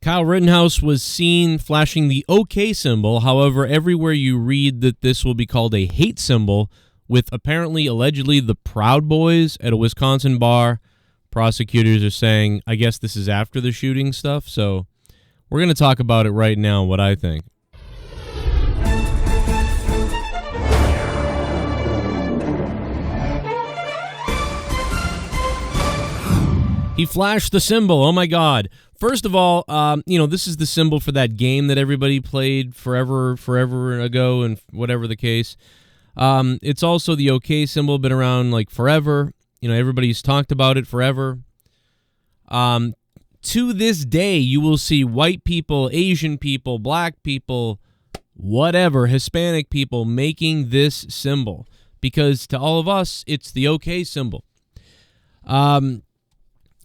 Kyle Rittenhouse was seen flashing the OK symbol. However, everywhere you read that this will be called a hate symbol, with apparently, allegedly, the Proud Boys at a Wisconsin bar. Prosecutors are saying, I guess this is after the shooting stuff, so we're going to talk about it right now, what I think. He flashed the symbol. Oh, my God. First of all, this is the symbol for that game that everybody played forever ago and whatever the case. It's also the OK symbol, been around like forever. Everybody's talked about it forever. To this day, you will see white people, Asian people, black people, whatever, Hispanic people making this symbol. Because to all of us, it's the OK symbol.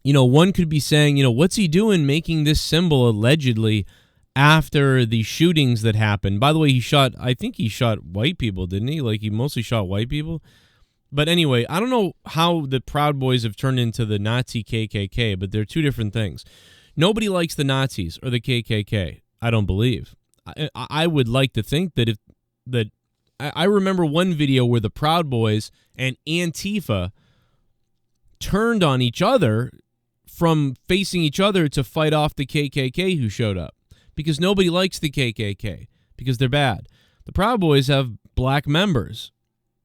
One could be saying, what's he doing making this symbol allegedly after the shootings that happened? By the way, I think he shot white people, didn't he? Like, he mostly shot white people. But anyway, I don't know how the Proud Boys have turned into the Nazi KKK, but they're two different things. Nobody likes the Nazis or the KKK, I don't believe. I would like to think that I remember one video where the Proud Boys and Antifa turned on each other from facing each other to fight off the KKK who showed up, because nobody likes the KKK because they're bad. The Proud Boys have black members,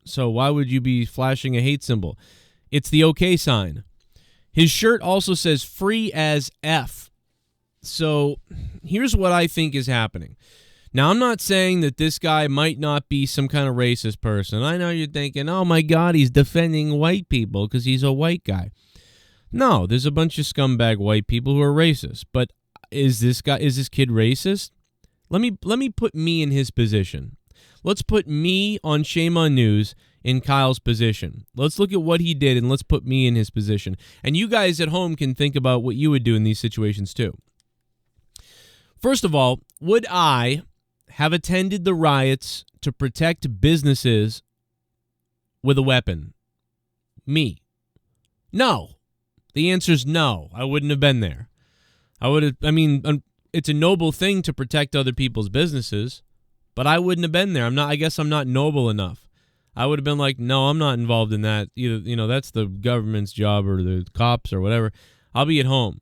so why would you be flashing a hate symbol? It's the OK sign. His shirt also says free as F. So here's what I think is happening. Now, I'm not saying that this guy might not be some kind of racist person. I know you're thinking, oh my God, he's defending white people because he's a white guy. No, there's a bunch of scumbag white people who are racist. But is this kid racist? Let me put me in his position. Let's put me on Shame on News in Kyle's position. Let's look at what he did and let's put me in his position. And you guys at home can think about what you would do in these situations too. First of all, would I have attended the riots to protect businesses with a weapon? Me. No. The answer is no. I wouldn't have been there. It's a noble thing to protect other people's businesses, but I wouldn't have been there. I guess I'm not noble enough. I would have been like, no, I'm not involved in that. Either, that's the government's job or the cops or whatever. I'll be at home.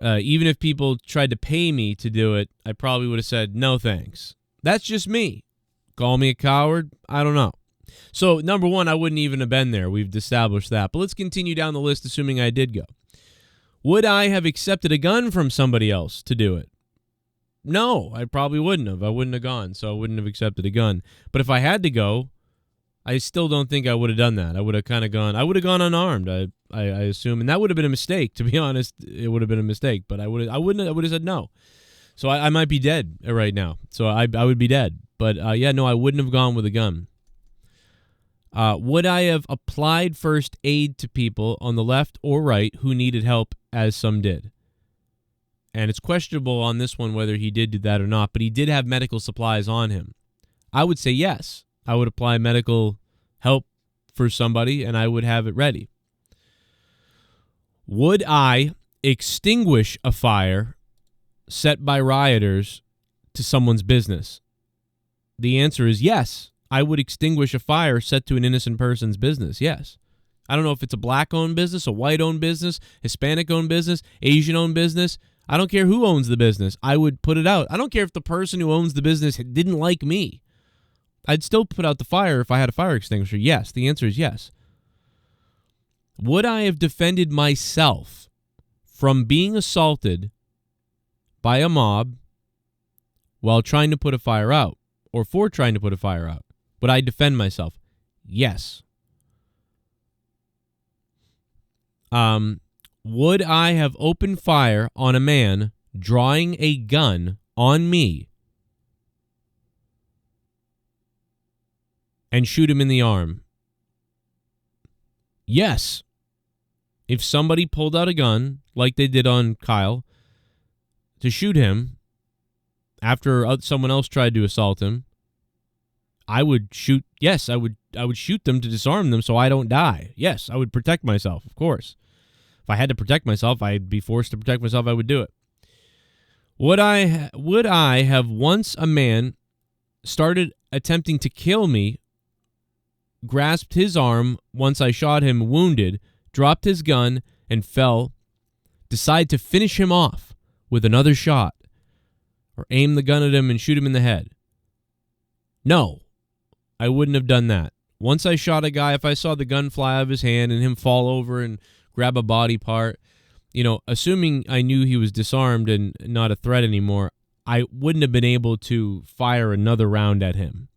Even if people tried to pay me to do it, I probably would have said, no thanks. That's just me. Call me a coward? I don't know. So, number one, I wouldn't even have been there. We've established that. But let's continue down the list, assuming I did go. Would I have accepted a gun from somebody else to do it? No, I probably wouldn't have. I wouldn't have gone, so I wouldn't have accepted a gun. But if I had to go, I still don't think I would have done that. I would have gone unarmed, I assume. And that would have been a mistake, to be honest. It would have been a mistake, but I would have said no. So I might be dead right now. So I would be dead. But no, I wouldn't have gone with a gun. Would I have applied first aid to people on the left or right who needed help, as some did? And it's questionable on this one whether he did do that or not, but he did have medical supplies on him. I would say yes. I would apply medical help for somebody, and I would have it ready. Would I extinguish a fire set by rioters to someone's business? The answer is yes. I would extinguish a fire set to an innocent person's business, yes. I don't know if it's a black-owned business, a white-owned business, Hispanic-owned business, Asian-owned business. I don't care who owns the business. I would put it out. I don't care if the person who owns the business didn't like me. I'd still put out the fire if I had a fire extinguisher. Yes, the answer is yes. Would I have defended myself from being assaulted by a mob while trying to put a fire out, or for trying to put a fire out? Would I defend myself? Yes. Would I have opened fire on a man drawing a gun on me and shoot him in the arm? Yes. If somebody pulled out a gun, like they did on Kyle, to shoot him after someone else tried to assault him, I would shoot. Yes, I would shoot them to disarm them so I don't die. Yes, I would protect myself, of course. If I had to protect myself, I'd be forced to protect myself, I would do it. Would I have once a man started attempting to kill me, grasped his arm once I shot him wounded, dropped his gun and fell, decide to finish him off with another shot, or aim the gun at him and shoot him in the head? No, I wouldn't have done that. Once I shot a guy, if I saw the gun fly out of his hand and him fall over and grab a body part, assuming I knew he was disarmed and not a threat anymore, I wouldn't have been able to fire another round at him.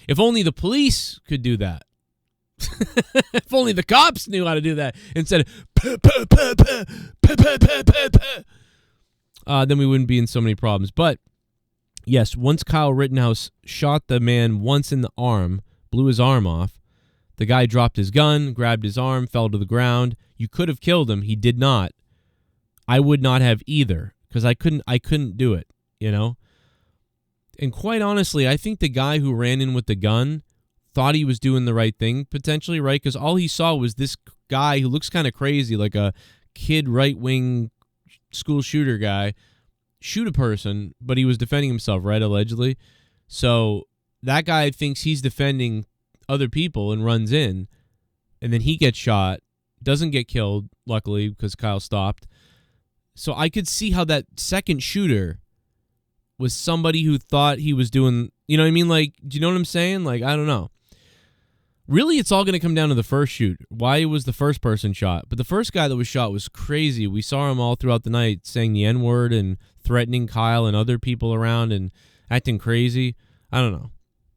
If only the police could do that. If only the cops knew how to do that instead of then we wouldn't be in so many problems. But yes, once Kyle Rittenhouse shot the man once in the arm, blew his arm off, the guy dropped his gun, grabbed his arm, fell to the ground. You could have killed him. He did not. I would not have either, because I couldn't do it, And quite honestly, I think the guy who ran in with the gun thought he was doing the right thing, potentially, right? Because all he saw was this guy who looks kind of crazy, like a kid right-wing school shooter guy, shoot a person, but he was defending himself, right, allegedly. So that guy thinks he's defending other people and runs in, and then he gets shot, doesn't get killed, luckily, because Kyle stopped. So I could see how that second shooter was somebody who thought he was doing, you know what I mean? Like, do you know what I'm saying? Like, I don't know. Really, it's all going to come down to the first shoot. Why was the first person shot? But the first guy that was shot was crazy. We saw him all throughout the night saying the N-word and threatening Kyle and other people around and acting crazy. I don't know.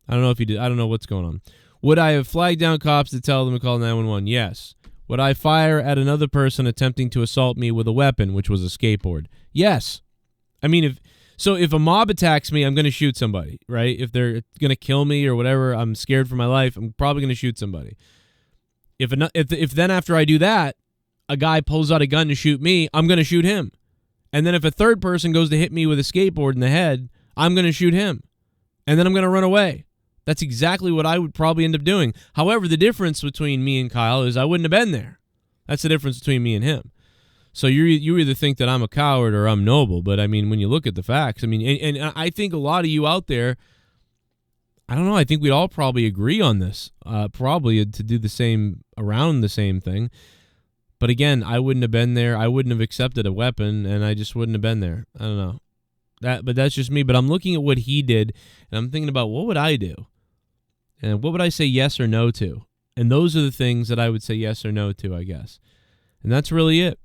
I don't know if he did. I don't know what's going on. Would I have flagged down cops to tell them to call 911? Yes. Would I fire at another person attempting to assault me with a weapon, which was a skateboard? Yes. I mean, if a mob attacks me, I'm going to shoot somebody, right? If they're going to kill me or whatever, I'm scared for my life, I'm probably going to shoot somebody. If then after I do that, a guy pulls out a gun to shoot me, I'm going to shoot him. And then if a third person goes to hit me with a skateboard in the head, I'm going to shoot him. And then I'm going to run away. That's exactly what I would probably end up doing. However, the difference between me and Kyle is I wouldn't have been there. That's the difference between me and him. So you either think that I'm a coward or I'm noble. But, I mean, when you look at the facts, I mean, and I think a lot of you out there, I don't know, I think we'd all probably agree on this, probably to do the same, around the same thing. But, again, I wouldn't have been there. I wouldn't have accepted a weapon, and I just wouldn't have been there. I don't know. But that's just me. But I'm looking at what he did, and I'm thinking about what would I do? And what would I say yes or no to? And those are the things that I would say yes or no to, I guess. And that's really it.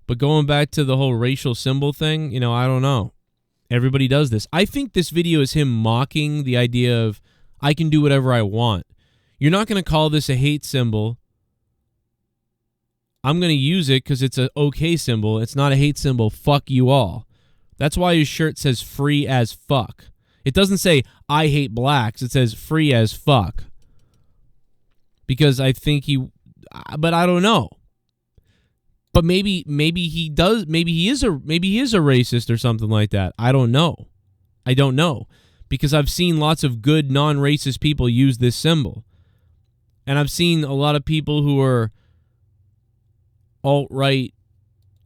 But going back to the whole racial symbol thing, I don't know. Everybody does this. I think this video is him mocking the idea of I can do whatever I want. You're not going to call this a hate symbol. I'm going to use it because it's an okay symbol. It's not a hate symbol. Fuck you all. That's why his shirt says free as fuck. It doesn't say I hate blacks. It says free as fuck. Because I think but I don't know. But maybe he does. Maybe he is a racist or something like that. I don't know. Because I've seen lots of good non-racist people use this symbol, and I've seen a lot of people who are alt-right,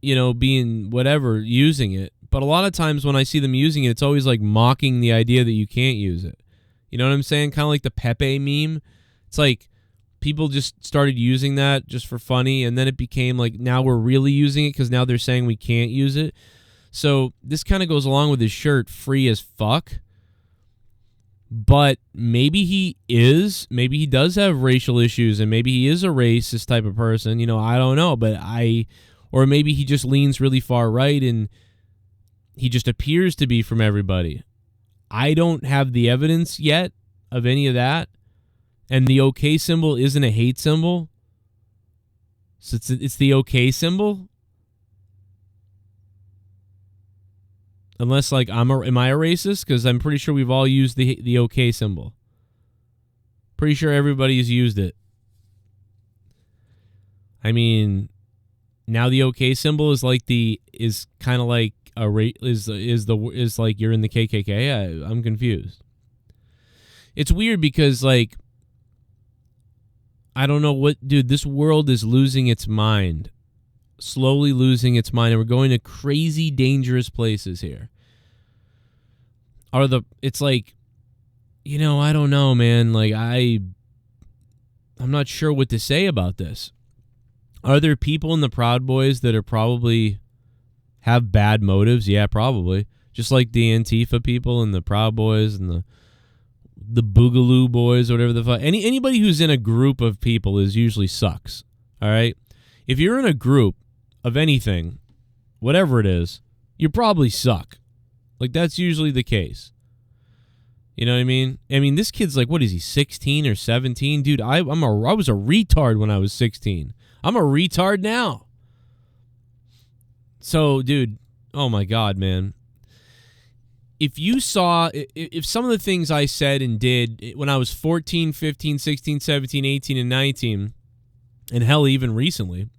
being whatever, using it. But a lot of times when I see them using it, it's always like mocking the idea that you can't use it. You know what I'm saying? Kind of like the Pepe meme. It's like people just started using that just for funny, and then it became like now we're really using it because now they're saying we can't use it. So this kind of goes along with his shirt, free as fuck. But maybe he does have racial issues, and maybe he is a racist type of person. I don't know, or maybe he just leans really far right and he just appears to be from everybody. I don't have the evidence yet of any of that. And the OK symbol isn't a hate symbol. So it's the OK symbol. Unless, like, am I a racist? Because I'm pretty sure we've all used the OK symbol. Pretty sure everybody's used it. I mean, now the OK symbol is kind of like is like you're in the KKK. I'm confused. It's weird because, like, I don't know dude, this world is losing its mind slowly losing its mind, and we're going to crazy, dangerous places here. It's like, I don't know, man. Like, I'm not sure what to say about this. Are there people in the Proud Boys that are probably have bad motives? Yeah, probably. Just like the Antifa people and the Proud Boys and the Boogaloo Boys, or whatever the fuck. Anybody who's in a group of people usually sucks. All right? If you're in a group of anything, whatever it is, you probably suck. Like, that's usually the case. You know what I mean? I mean, this kid's like, what is he, 16 or 17? Dude, I was a retard when I was 16. I'm a retard now. So, dude, oh my God, man. If some of the things I said and did when I was 14, 15, 16, 17, 18, and 19, and hell, even recently,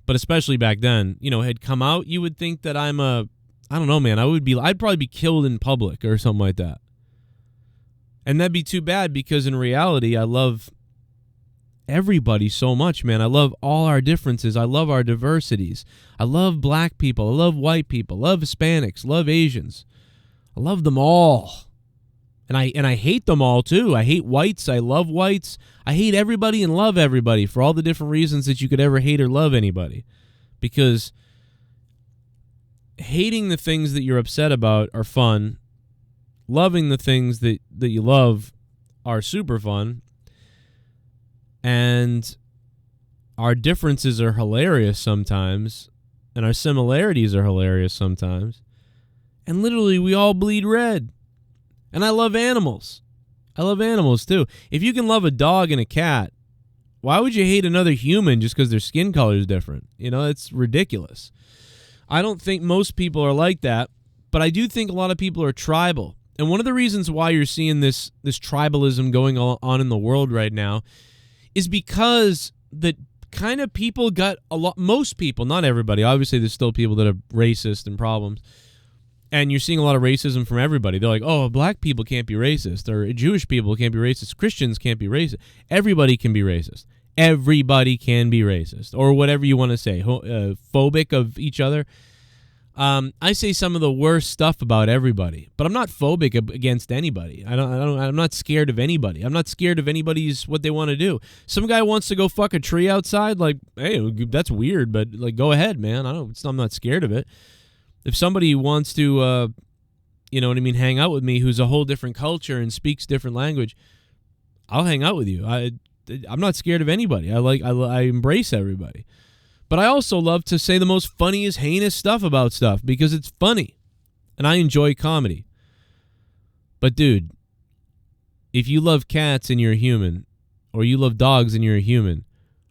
but especially back then, had come out, you would think that I don't know, man, I'd probably be killed in public or something like that. And that'd be too bad, because in reality, I love everybody so much, man. I love all our differences. I love our diversities. I love black people. I love white people. I love Hispanics. I love Asians. I love them all. And I hate them all too. I hate whites. I love whites. I hate everybody and love everybody for all the different reasons that you could ever hate or love anybody. Because hating the things that you're upset about are fun. Loving the things that you love are super fun. And our differences are hilarious sometimes. And our similarities are hilarious sometimes. And literally, we all bleed red. And I love animals. I love animals, too. If you can love a dog and a cat, why would you hate another human just because their skin color is different? It's ridiculous. I don't think most people are like that, but I do think a lot of people are tribal. And one of the reasons why you're seeing this tribalism going on in the world right now is because the kind of people got most people, not everybody. Obviously, there's still people that are racist and problems. And you're seeing a lot of racism from everybody. They're like, oh, black people can't be racist, or Jewish people can't be racist, Christians can't be racist. Everybody can be racist. Everybody can be racist, or whatever you want to say, phobic of each other. I say some of the worst stuff about everybody, but I'm not phobic against anybody. I'm not scared of anybody. I'm not scared of anybody's what they want to do. Some guy wants to go fuck a tree outside, like, hey, that's weird, but like, go ahead, man. I'm not scared of it. If somebody wants to, hang out with me, who's a whole different culture and speaks different language, I'll hang out with you. I'm not scared of anybody. I embrace everybody. But I also love to say the most funniest, heinous stuff about stuff because it's funny. And I enjoy comedy. But dude, if you love cats and you're a human, or you love dogs and you're a human,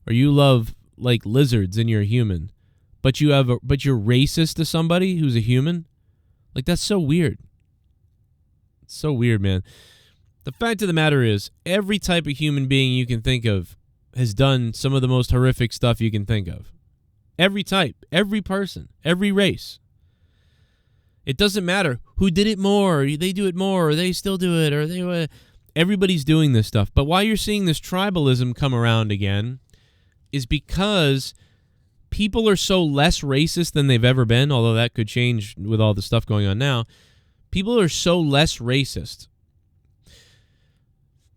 or you love like lizards and you're a human, but you're racist to somebody who's a human, like, that's so weird. It's so weird, man. The fact of the matter is, every type of human being you can think of has done some of the most horrific stuff you can think of. Every type, every person, every race. It doesn't matter who did it more, or they do it more, or they still do it, or everybody's doing this stuff. But why you're seeing this tribalism come around again is because people are so less racist than they've ever been, although that could change with all the stuff going on now. People are so less racist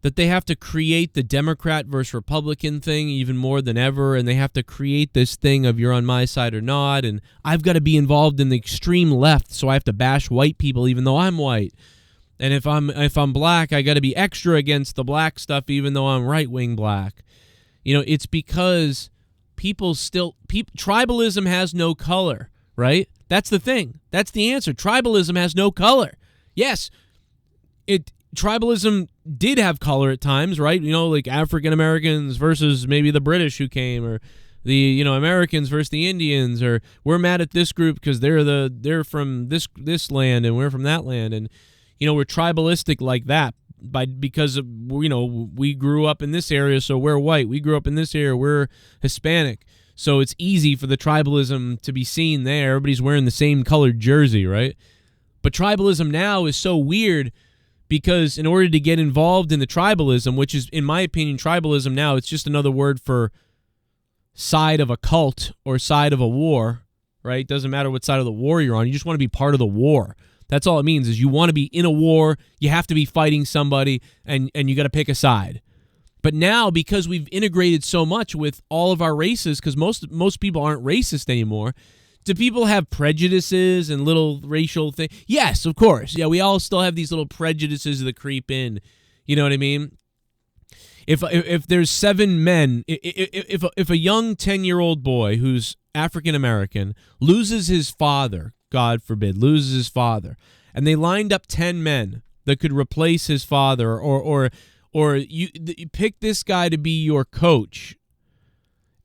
that they have to create the Democrat versus Republican thing even more than ever, and they have to create this thing of you're on my side or not, and I've got to be involved in the extreme left, so I have to bash white people even though I'm white. And if I'm black, I got to be extra against the black stuff even though I'm right-wing black. It's because tribalism has no color, right? That's the thing. That's the answer. Tribalism has no color. Yes, tribalism did have color at times, right? Like African Americans versus maybe the British who came, or the Americans versus the Indians, or we're mad at this group because they're from this land and we're from that land, and we're tribalistic like that because we grew up in this area, so we're white. We grew up in this area, we're Hispanic. So it's easy for the tribalism to be seen there. Everybody's wearing the same colored jersey, right? But tribalism now is so weird because in order to get involved in the tribalism, which is, in my opinion, tribalism now, it's just another word for side of a cult or side of a war, right? Doesn't matter what side of the war you're on. You just want to be part of the war. That's all it means, is you want to be in a war. You have to be fighting somebody, and you got to pick a side. But now, because we've integrated so much with all of our races, because most people aren't racist anymore, do people have prejudices and little racial things? Yes, of course. Yeah, we all still have these little prejudices that creep in. You know what I mean? If there's 7 men, if a young 10-year-old boy who's African American loses his father, God forbid, loses his father, and they lined up 10 men that could replace his father, or you pick this guy to be your coach,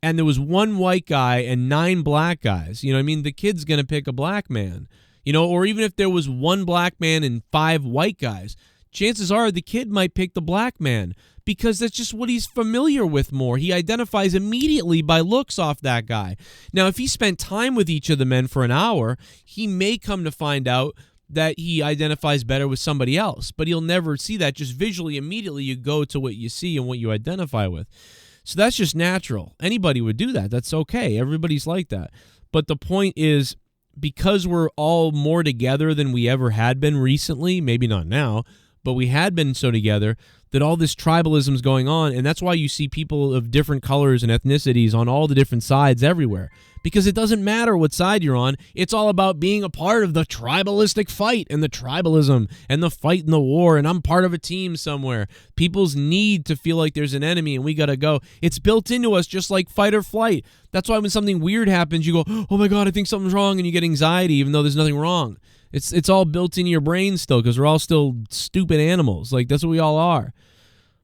and there was 1 white guy and 9 black guys, you know what I mean? The kid's going to pick a black man, you know, or even if there was 1 black man and 5 white guys, chances are the kid might pick the black man because that's just what he's familiar with more. He identifies immediately by looks off that guy. Now, if he spent time with each of the men for an hour, he may come to find out that he identifies better with somebody else, but he'll never see that. Just visually, immediately you go to what you see and what you identify with. So that's just natural. Anybody would do that. That's okay. Everybody's like that. But the point is, because we're all more together than we ever had been recently, maybe not now, but we had been so together, that all this tribalism is going on, and that's why you see people of different colors and ethnicities on all the different sides everywhere. Because it doesn't matter what side you're on, it's all about being a part of the tribalistic fight and the tribalism and the fight and the war, and I'm part of a team somewhere. People's need to feel like there's an enemy and we gotta go. It's built into us just like fight or flight. That's why when something weird happens, you go, oh my God, I think something's wrong, and you get anxiety even though there's nothing wrong. It's all built into your brain still, because we're all still stupid animals. Like, that's what we all are.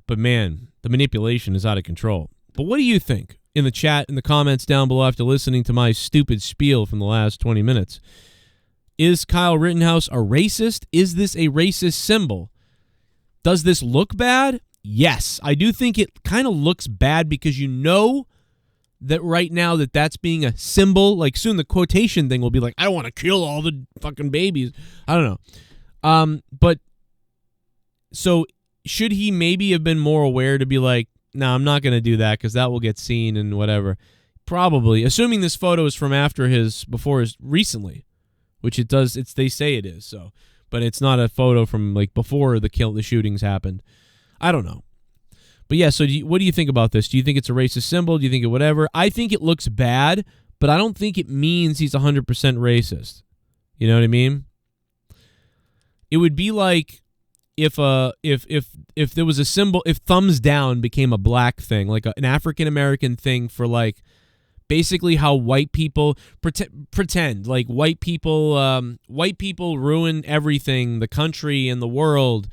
But man, the manipulation is out of control. But what do you think? In the chat, in the comments down below after listening to my stupid spiel from the last 20 minutes. Is Kyle Rittenhouse a racist? Is this a racist symbol? Does this look bad? Yes. I do think it kind of looks bad, because you know that right now that's being a symbol. Like, soon the quotation thing will be like, I want to kill all the fucking babies. I don't know. But so should he maybe have been more aware to be like, no, I'm not going to do that because that will get seen and whatever? Probably. Assuming this photo is from before his recently, which it does. They say it is. So, but it's not a photo from like before the shootings happened. I don't know. But yeah, so what do you think about this? Do you think it's a racist symbol? Do you think it whatever? I think it looks bad, but I don't think it means he's 100% racist. You know what I mean? It would be like if there was a symbol, if thumbs down became a black thing, like an African American thing for like basically how white people pretend like white people ruin everything, the country and the world.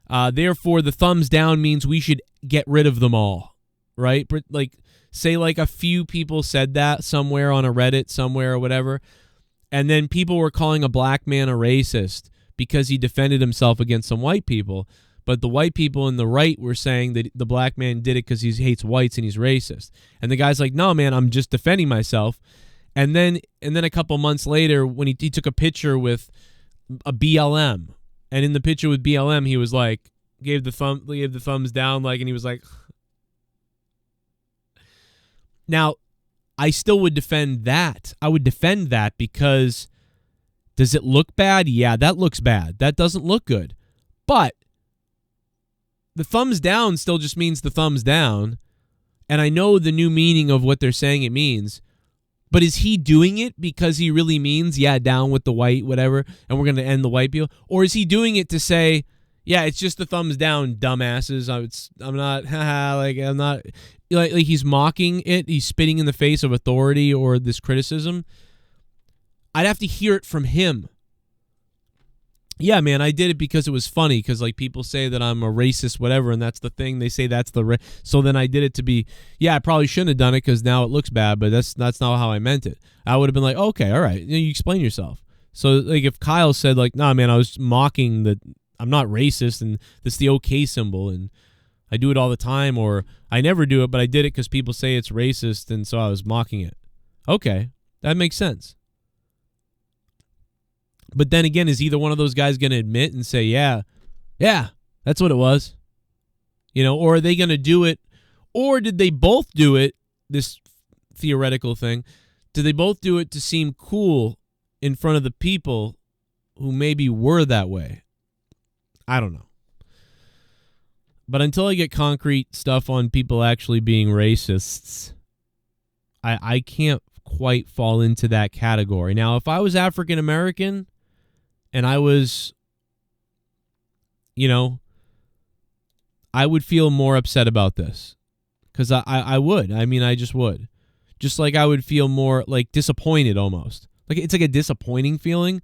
Therefore, the thumbs down means we should get rid of them all, right? Like, say like a few people said that somewhere on a Reddit somewhere or whatever, and then people were calling a black man a racist because he defended himself against some white people. But the white people in the right were saying that the black man did it because he hates whites and he's racist. And the guy's like, no, man, I'm just defending myself. And then a couple months later, when he took a picture with a BLM, and in the picture with BLM, he was like, gave the thumbs down, like, and he was like, now, I still would defend that. I would defend that because does it look bad? Yeah, that looks bad. That doesn't look good. But the thumbs down still just means the thumbs down. And I know the new meaning of what they're saying it means. But is he doing it because he really means, yeah, down with the white, whatever, and we're going to end the white people? Or is he doing it to say, yeah, it's just the thumbs down, dumbasses. I'm not, haha, like, I'm not, like he's mocking it. He's spitting in the face of authority or this criticism. I'd have to hear it from him. Yeah, man, I did it because it was funny, because like people say that I'm a racist, whatever, and that's the thing. They say that's so then I did it to be, yeah, I probably shouldn't have done it because now it looks bad, but that's not how I meant it. I would have been like, okay, all right, you explain yourself. So like if Kyle said like, nah, man, I was mocking that I'm not racist and that's the okay symbol and I do it all the time, or I never do it, but I did it because people say it's racist and so I was mocking it. Okay, that makes sense. But then again, is either one of those guys going to admit and say, yeah, that's what it was? You know, or are they going to do it? Or did they both do it, this theoretical thing. Do they both do it to seem cool in front of the people who maybe were that way? I don't know. But until I get concrete stuff on people actually being racists, I can't quite fall into that category. Now, if I was African American and I was, I would feel more upset about this. Because I would. I mean, I just would. Just like I would feel more like disappointed almost. Like it's like a disappointing feeling.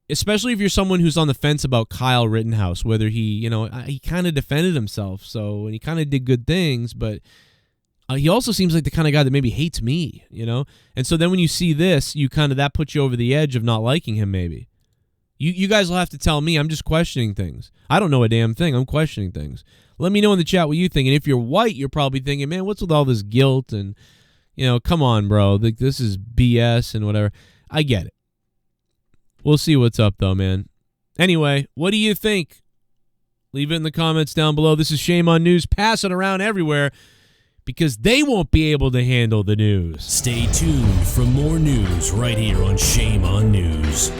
Especially if you're someone who's on the fence about Kyle Rittenhouse, whether he kind of defended himself, and he kind of did good things, but he also seems like the kind of guy that maybe hates me, And so then when you see this, that puts you over the edge of not liking him maybe. You guys will have to tell me. I'm just questioning things. I don't know a damn thing. I'm questioning things. Let me know in the chat what you think. And if you're white, you're probably thinking, man, what's with all this guilt? And, come on, bro. This is BS and whatever. I get it. We'll see what's up, though, man. Anyway, what do you think? Leave it in the comments down below. This is Shame on News. Pass it around everywhere because they won't be able to handle the news. Stay tuned for more news right here on Shame on News.